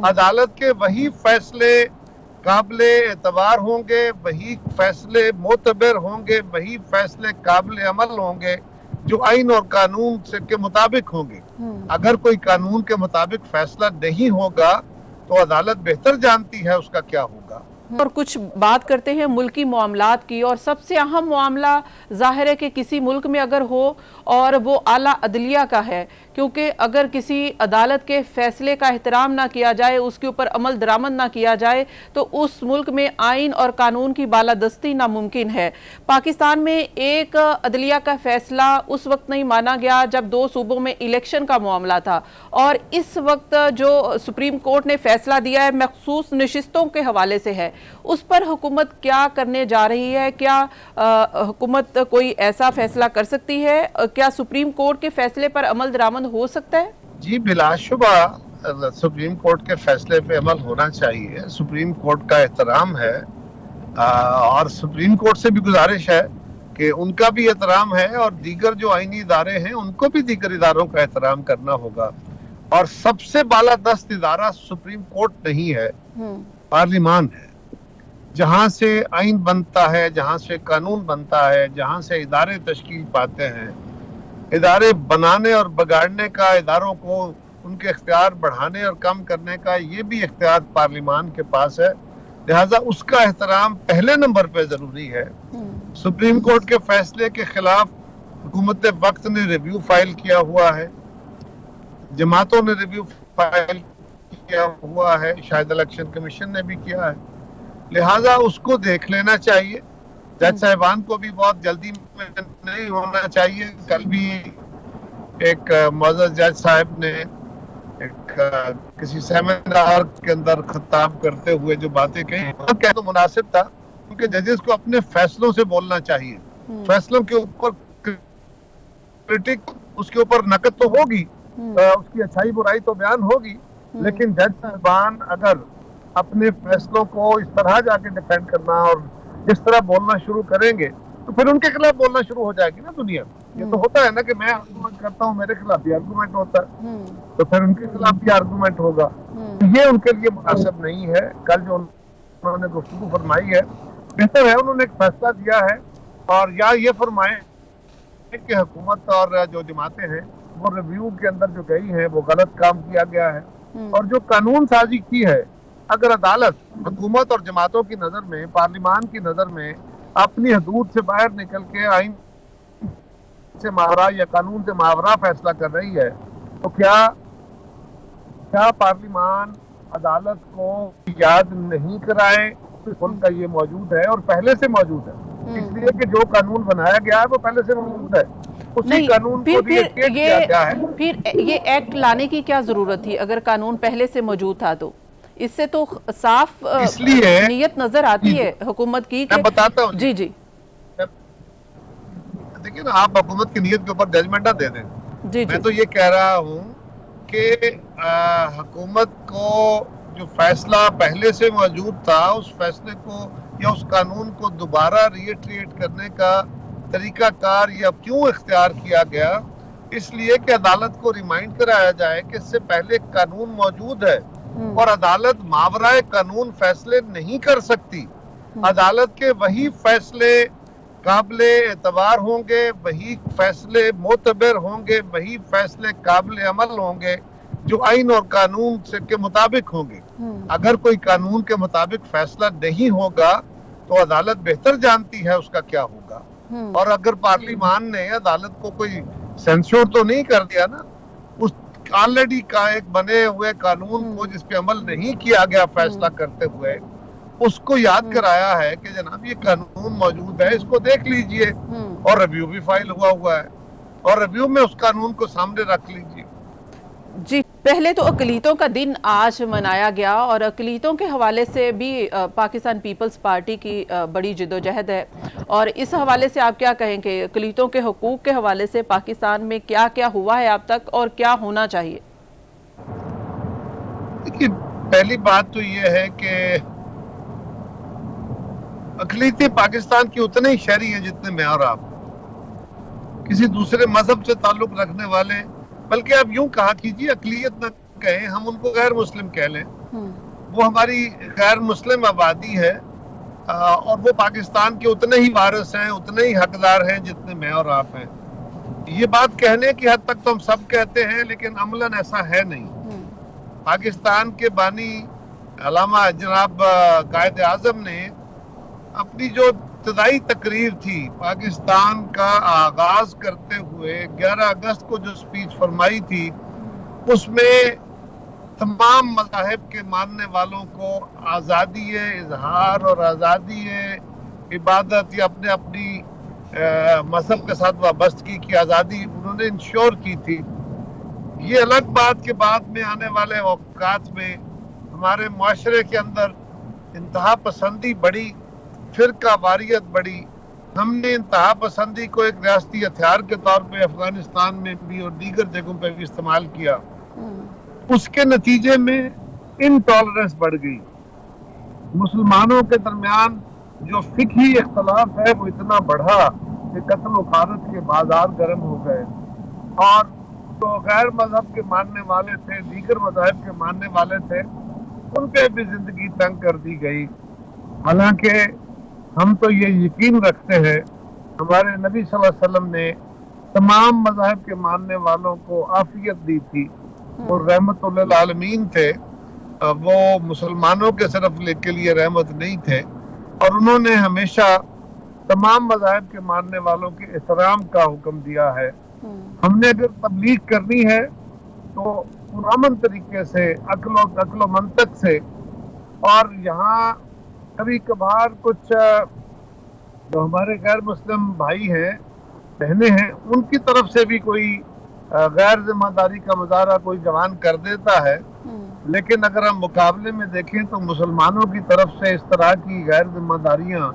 عدالت کے وہی فیصلے قابل اعتبار ہوں گے، وہی فیصلے معتبر ہوں گے، وہی فیصلے قابل عمل ہوں گے جو آئین اور قانون کے مطابق ہوں گے۔ اگر کوئی قانون کے مطابق فیصلہ نہیں ہوگا تو عدالت بہتر جانتی ہے اس کا کیا ہوگا۔ اور کچھ بات کرتے ہیں ملکی معاملات کی، اور سب سے اہم معاملہ ظاہر ہے کہ کسی ملک میں اگر ہو اور وہ اعلیٰ عدلیہ کا ہے، کیونکہ اگر کسی عدالت کے فیصلے کا احترام نہ کیا جائے، اس کے اوپر عمل درآمد نہ کیا جائے، تو اس ملک میں آئین اور قانون کی بالادستی ناممکن ہے۔ پاکستان میں ایک عدلیہ کا فیصلہ اس وقت نہیں مانا گیا جب 2 صوبوں میں الیکشن کا معاملہ تھا، اور اس وقت جو سپریم کورٹ نے فیصلہ دیا ہے مخصوص نشستوں کے حوالے سے ہے، اس پر حکومت کیا کرنے جا رہی ہے؟ کیا حکومت کوئی ایسا فیصلہ کر سکتی ہے؟ کیا سپریم کورٹ کے فیصلے پر عمل درآمد ہو سکتا ہے؟ جی بلا شبہ سپریم کورٹ کے فیصلے پہ عمل ہونا چاہیے۔ سپریم کورٹ کا احترام ہے، اور سپریم کورٹ سے بھی گزارش ہے کہ ان کا بھی احترام ہے، اور دیگر جو آئینی ادارے ہیں ان کو بھی دیگر اداروں کا احترام کرنا ہوگا۔ اور سب سے بالادست ادارہ سپریم کورٹ نہیں ہے، پارلیمان ہے، جہاں سے آئین بنتا ہے، جہاں سے قانون بنتا ہے، جہاں سے ادارے تشکیل پاتے ہیں۔ ادارے بنانے اور بگاڑنے کا، اداروں کو ان کے اختیار بڑھانے اور کم کرنے کا یہ بھی اختیار پارلیمان کے پاس ہے، لہٰذا اس کا احترام پہلے نمبر پہ ضروری ہے۔ سپریم کورٹ کے فیصلے کے خلاف حکومت وقت نے ریویو فائل کیا ہوا ہے، جماعتوں نے ریویو فائل کیا ہوا ہے، شاید الیکشن کمیشن نے بھی کیا ہے، لہٰذا اس کو دیکھ لینا چاہیے۔ جج صاحبان کو بھی بہت جلدی میں نہیں ہونا چاہیے۔ کل بھی ایک معزز جج صاحب نے کسی سیمینار کے اندر خطاب کرتے ہوئے جو باتیں کہیں کہہ تو مناسب تھا، کیونکہ ججز کو اپنے فیصلوں سے بولنا چاہیے۔ فیصلوں کے اوپر کرٹک، اس کے اوپر نقد تو ہوگی، اس کی اچھائی برائی تو بیان ہوگی، لیکن جج صاحبان اگر اپنے فیصلوں کو اس طرح جا کے ڈیفینڈ کرنا اور اس طرح بولنا شروع کریں گے تو پھر ان کے خلاف بولنا شروع ہو جائے گی نا دنیا۔ یہ تو ہوتا ہے نا کہ میں آرگومنٹ کرتا ہوں، میرے خلاف بھی آرگومنٹ ہوتا ہے، تو پھر ان کے خلاف بھی آرگومنٹ ہوگا۔ یہ ان کے لیے مناسب نہیں ہے۔ کل جو انہوں نے گفتگو فرمائی ہے، بہتر ہے انہوں نے ایک فیصلہ دیا ہے، اور یا یہ فرمائیں کہ حکومت اور جو جماعتیں ہیں وہ ریویو کے اندر جو گئی ہیں وہ غلط کام کیا گیا ہے، اور جو قانون سازی کی ہے، اگر عدالت حکومت اور جماعتوں کی نظر میں، پارلیمان کی نظر میں اپنی حدود سے باہر نکل کے آئین سے ماورا یا قانون سے ماورا فیصلہ کر رہی ہے، تو کیا پارلیمان عدالت کو یاد نہیں کرائے؟ ان کا یہ موجود ہے اور پہلے سے موجود ہے، اس لیے کہ جو قانون بنایا گیا ہے وہ پہلے سے موجود ہے، اسی قانون کو ریئیکٹیٹ کیا گیا ہے۔ پھر یہ ایکٹ لانے کی کیا ضرورت تھی اگر قانون پہلے سے موجود تھا؟ تو اس سے تو صاف نیت نظر آتی ہے حکومت کی۔ میں بتاتا ہوں، جی دیکھیں نا، آپ حکومت کی نیت کے اوپر ججمنٹ نہ دے دیں۔ میں تو یہ کہہ رہا ہوں کہ حکومت کو جو فیصلہ پہلے سے موجود تھا، اس فیصلے کو یا اس قانون کو دوبارہ ریئٹریٹ کرنے کا طریقہ کار یا کیوں اختیار کیا گیا، اس لیے کہ عدالت کو ریمائنڈ کرایا جائے کہ اس سے پہلے قانون موجود ہے، اور عدالت ماورائے قانون فیصلے نہیں کر سکتی۔ عدالت کے وہی فیصلے قابل اعتبار ہوں گے، وہی فیصلے معتبر ہوں گے، وہی فیصلے قابل عمل ہوں گے جو آئین اور قانون کے مطابق ہوں گے۔ اگر کوئی قانون کے مطابق فیصلہ نہیں ہوگا تو عدالت بہتر جانتی ہے اس کا کیا ہوگا۔ اور اگر پارلیمان نے عدالت کو کوئی سینسور تو نہیں کر دیا نا، اس آلریڈی کا ایک بنے ہوئے قانون کو جس پہ عمل نہیں کیا گیا فیصلہ کرتے ہوئے، اس کو یاد کرایا ہے کہ جناب یہ قانون موجود ہے، اس کو دیکھ لیجئے، اور ریویو بھی فائل ہوا ہے، اور ریویو میں اس قانون کو سامنے رکھ لیجئے۔ جی، پہلے تو اقلیتوں کا دن آج منایا گیا، اور اقلیتوں کے حوالے سے بھی پاکستان پیپلز پارٹی کی بڑی جدوجہد ہے، اور اس حوالے سے آپ کیا کہیں کہ اقلیتوں کے حقوق کے حوالے سے پاکستان میں کیا کیا ہوا ہے اب تک اور کیا ہونا چاہیے؟ دیکھیے، پہلی بات تو یہ ہے کہ اقلیتیں پاکستان کی اتنے ہی شہری ہیں جتنے میں اور آپ، کسی دوسرے مذہب سے تعلق رکھنے والے، بلکہ آپ یوں کہا کیجیے اقلیت نہ کہیں, ہم ان کو غیر مسلم کہہ لیں, وہ ہماری غیر مسلم آبادی ہے, اور وہ پاکستان کے اتنے ہی وارث ہیں, اتنے ہی حقدار ہیں جتنے میں اور آپ ہیں. یہ بات کہنے کی حد تک تو ہم سب کہتے ہیں, لیکن عملاً ایسا ہے نہیں. پاکستان کے بانی علامہ جناب قائد اعظم نے اپنی جو ابتدائی تقریر تھی پاکستان کا آغاز کرتے ہوئے 11 اگست کو جو اسپیچ فرمائی تھی, اس میں تمام مذاہب کے ماننے والوں کو آزادی اظہار اور آزادی عبادت یا اپنی مذہب کے ساتھ وابستگی کی آزادی انہوں نے انشور کی تھی. یہ الگ بات کے بعد میں آنے والے اوقات میں ہمارے معاشرے کے اندر انتہا پسندی بڑی, فرقہ واریت بڑی. ہم نے انتہا پسندی کو ایک ریاستی ہتھیار کے طور پہ افغانستان میں بھی اور دیگر جگہوں پہ بھی استعمال کیا. اس کے نتیجے میں انٹالرنس بڑھ گئی. مسلمانوں کے درمیان جو فقہی اختلاف ہے وہ اتنا بڑھا کہ قتل و غارت کے بازار گرم ہو گئے, اور جو غیر مذہب کے ماننے والے تھے, دیگر مذاہب کے ماننے والے تھے, ان پہ بھی زندگی تنگ کر دی گئی. حالانکہ ہم تو یہ یقین رکھتے ہیں, ہمارے نبی صلی اللہ علیہ وسلم نے تمام مذاہب کے ماننے والوں کو عافیت دی تھی, اور رحمت للعالمین تھے. وہ مسلمانوں کے صرف کے لیے رحمت نہیں تھے, اور انہوں نے ہمیشہ تمام مذاہب کے ماننے والوں کے احترام کا حکم دیا ہے. ہم نے اگر تبلیغ کرنی ہے تو پرامن طریقے سے, عقل و منطق سے, اور یہاں کبھی کبھار کچھ جو ہمارے غیر مسلم بھائی ہیں, بہنیں ہیں, ان کی طرف سے بھی کوئی غیر ذمہ داری کا مظاہرہ کوئی جوان کر دیتا ہے. لیکن اگر ہم مقابلے میں دیکھیں تو مسلمانوں کی طرف سے اس طرح کی غیر ذمہ داریاں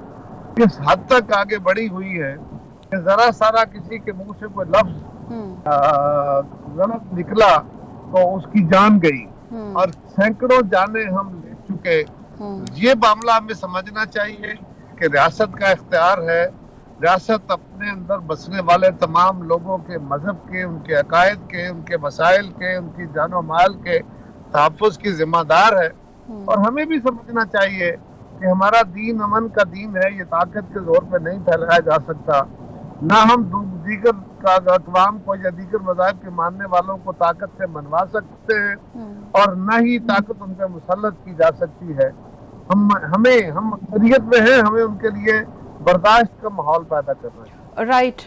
اس حد تک آگے بڑھی ہوئی ہے کہ ذرا سارا کسی کے منہ سے کوئی لفظ غلط نکلا تو اس کی جان گئی, اور سینکڑوں جانیں ہم لے چکے. یہ معاملہ ہمیں سمجھنا چاہیے کہ ریاست کا اختیار ہے. ریاست اپنے اندر بسنے والے تمام لوگوں کے مذہب کے, ان کے عقائد کے, ان کے مسائل کے, ان کی جان و مال کے تحفظ کی ذمہ دار ہے. اور ہمیں بھی سمجھنا چاہیے کہ ہمارا دین امن کا دین ہے, یہ طاقت کے زور پہ نہیں پھیلایا جا سکتا. نہ ہم دیگر اقوام کو یا دیگر مذاہب کے ماننے والوں کو طاقت سے منوا سکتے ہیں, اور نہ ہی طاقت ان پہ مسلط کی جا سکتی ہے. ہم اکثریت میں ہیں, ہمیں ان کے لیے برداشت کا ماحول پیدا کرنا ہے. رائٹ.